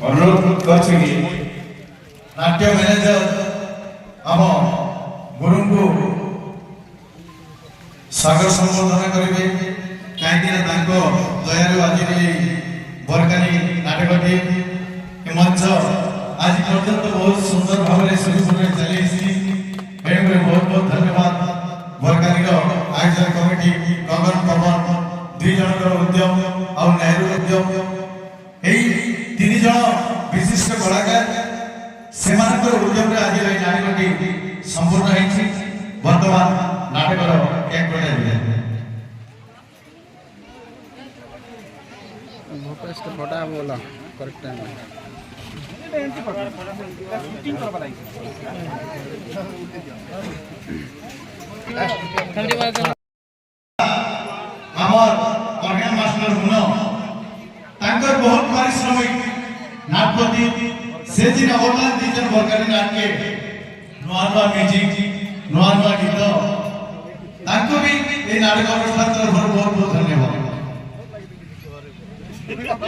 अनुरोध करछि नाट्य मैनेजर आम गुरु को सागर संबोधन करेंगे कहीं दयार आज बरकानी नाटकटी मंच आज पर्यंत बहुत सुंदर भाव चली बहुत बहुत धन्यवाद बरकानी आयोजन कमिटी गगन पवन दुई जन उद्यम और नेहरू उद्यम यही तीन जन विशिष्ट कलाकार से उद्यम आज नाटकटी संपूर्ण होती बर्तमान नाटकर एक फटा बोला करेक्ट टाइम मास्टर गुण बहुत पारिश्रमिक नाटपति से दिन अवदान दीजन बरकानी नाटके नुआ नुआ म्यूजिक नुआ नुआ गीत भी नाटक अनुष्ठान तरफ बहुत बहुत धन्यवाद।